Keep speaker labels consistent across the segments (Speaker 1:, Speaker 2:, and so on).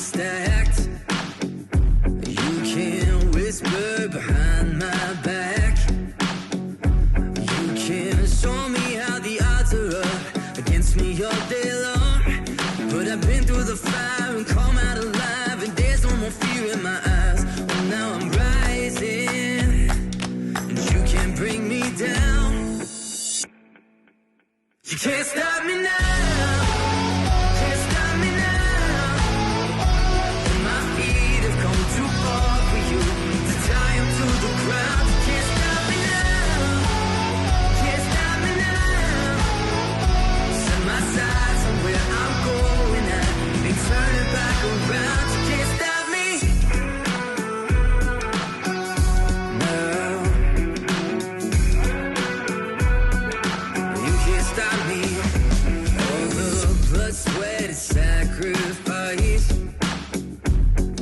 Speaker 1: stacked. You can whisper behind my back. You can show me how the odds are up against me all day long. But I've been through the fire and come out alive, and there's no more fear in my eyes. Oh, now I'm rising, and you can't bring me down. You can't stop me now. Sacrifice.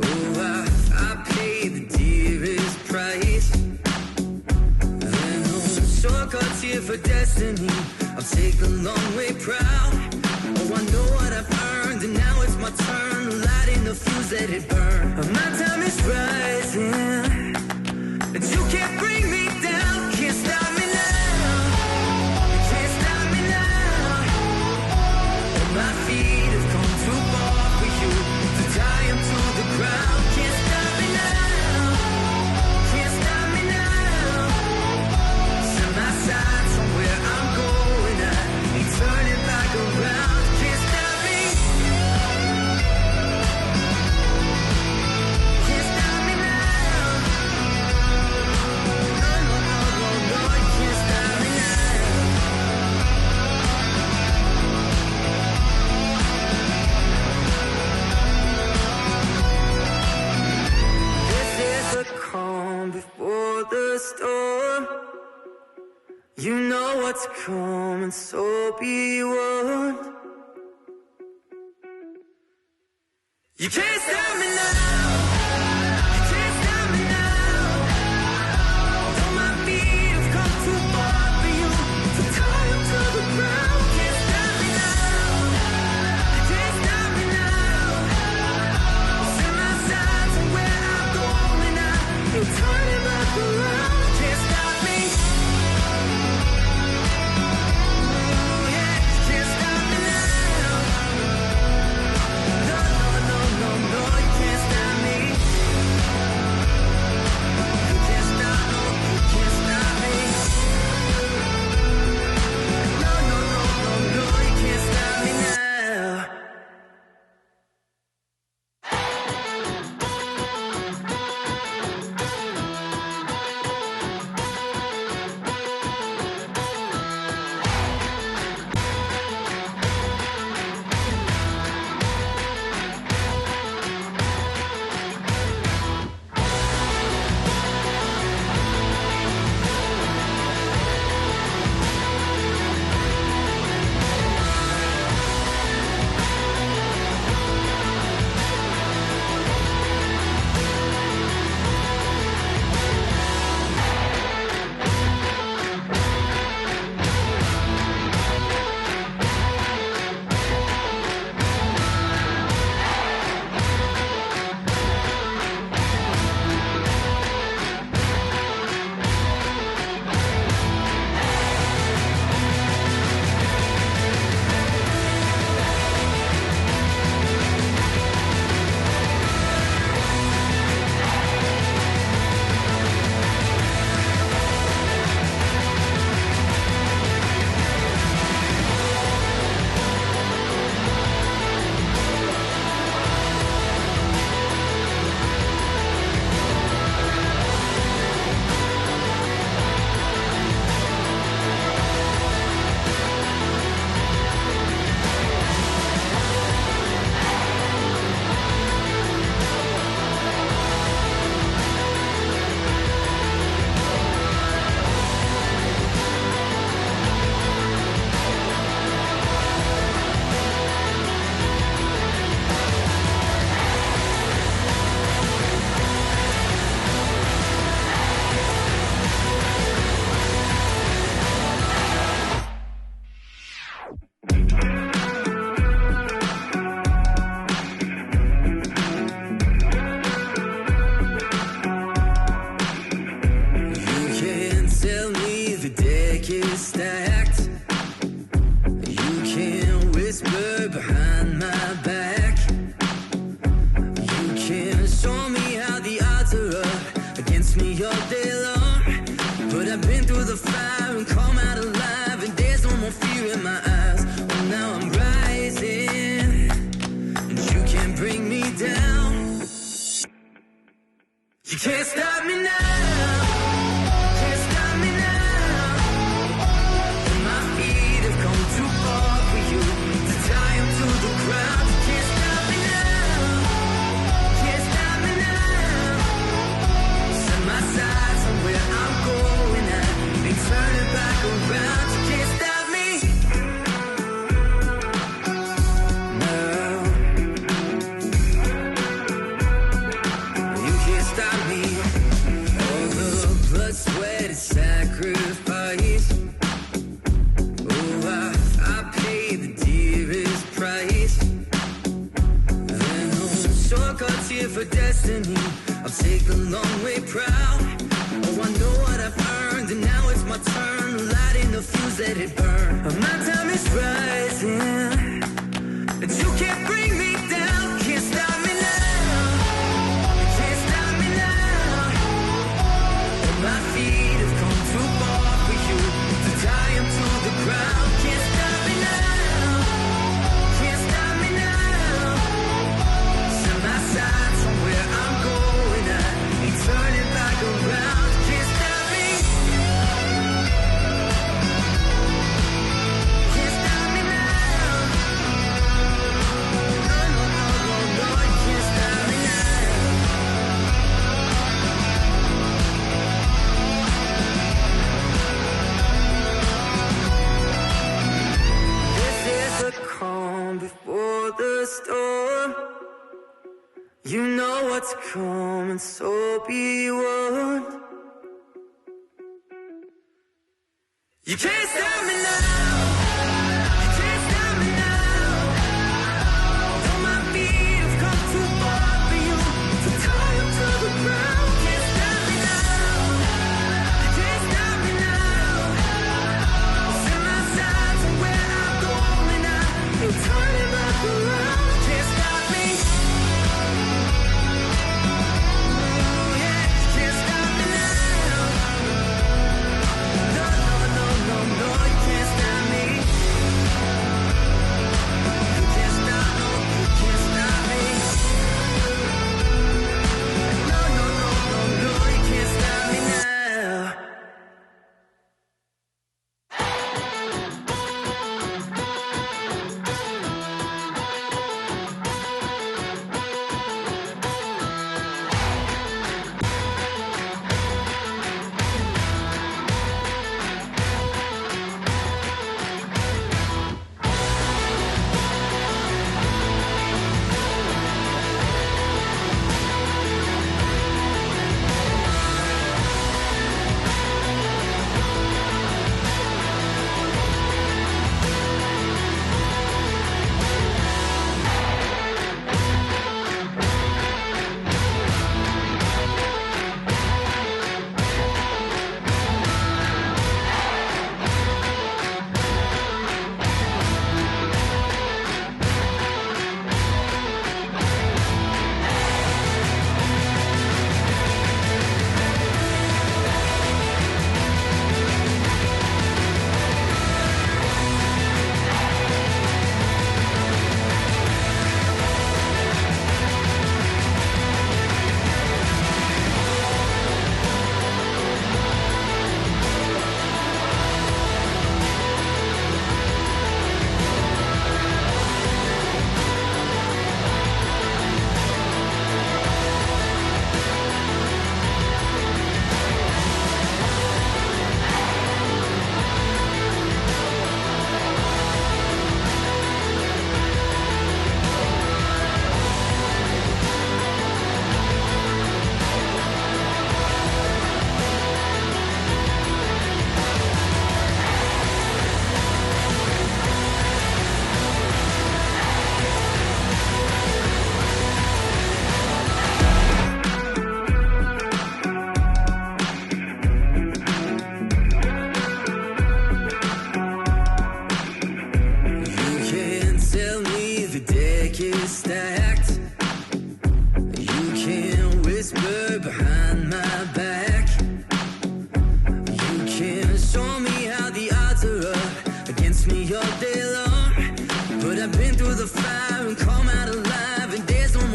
Speaker 1: Oh, I paid the dearest price. There no shortcuts here for destiny. I'll take the long way proud. Oh, I know what I've earned, and now it's my turn. Lighting the fuse, let it burn. My time is rising, and you can't bring me down. Can't stop me now. You can't stop me now. And my feet have come too far for you to tie him to the ground. Can't stop me now. Can't stop me now. Set my sights on where I'm going. I ain't turning back around. Can't stop me. Can't stop me now. No, no, no, no, no. You can't stop me now. This is the calm before the storm. You know what's coming, so be warned. You can't stop me now. You can't stop me now. Though my feet have come too far for you to tie up to the ground. Can't stop me now. Can't stop me now. Set my sights on where I'm going. I ain't turning back around. Can't stop me. Oh yeah, can't stop me now. No, no, no, no, no. You can't stop me now. Can't stop me now. My feet have come too far for you to tie them to the ground. You can't stop me now. Can't stop me now. Set my sights on where I'm going at. Ain't turning back around. You can't stop me. No. You can't stop me. All the blood, sweat, and sacrifice. Oh, I paid the dearest price. And those shortcuts here for destiny, I'll take the long way proud. Oh, I know what I've earned, and now it's my turn. Lighting the fuse, let it burn. My time is rising, and you can't bring me down. Can't stop me now. You can't stop me now. My feet have come too far for you to tie them to the ground. Can't stop me now. Can't stop me now. Set my sights on where I'm going at. Ain't turning back around. Can't stop me. Can't stop me now. No, no, no, no, no. You can't stop me now. This is the calm before the storm. You know what's coming, so be warned. You can't stop me now. You can't stop me now. Though my feet have come too far for you to tie them to the ground. Can't stop me now. You can't stop me now. Set my sights on where I'm going at. Ain't turning back around. Can't stop me. Oh yeah, you can't stop me now. No, no, no, no, no, you can't stop me. You can't stop, no, you can't stop me. No, no, no, no, no, you can't stop me now.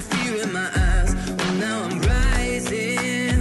Speaker 1: fear in my eyes. Oh, now I'm rising.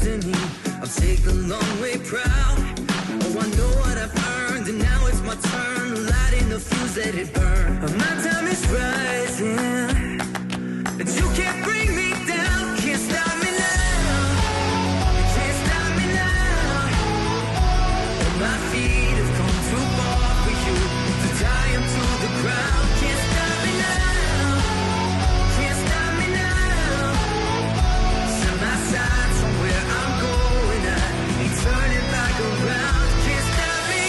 Speaker 1: destiny. I'll take the long way proud. Oh, I know what I've earned, and now it's my turn. Lighting the fuse, let it burn. My time is rising, and you can't bring me down. Can't stop me now. You can't stop me now. My feet have come too far for you to tie them to the ground. Can't stop me now. Can't stop me now. Set my sights on where I'm going. I ain't turning back around. Can't stop me.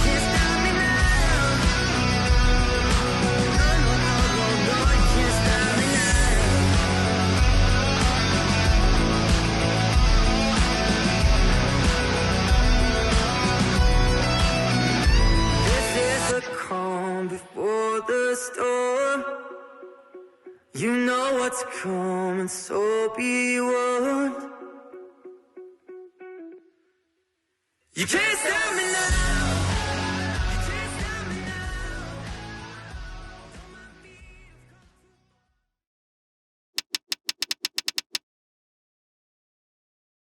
Speaker 1: Can't stop me now. No, no, no, no, no. You can't stop me now. This is the calm before the storm. You know what's coming, so be warned. You can't stop me now.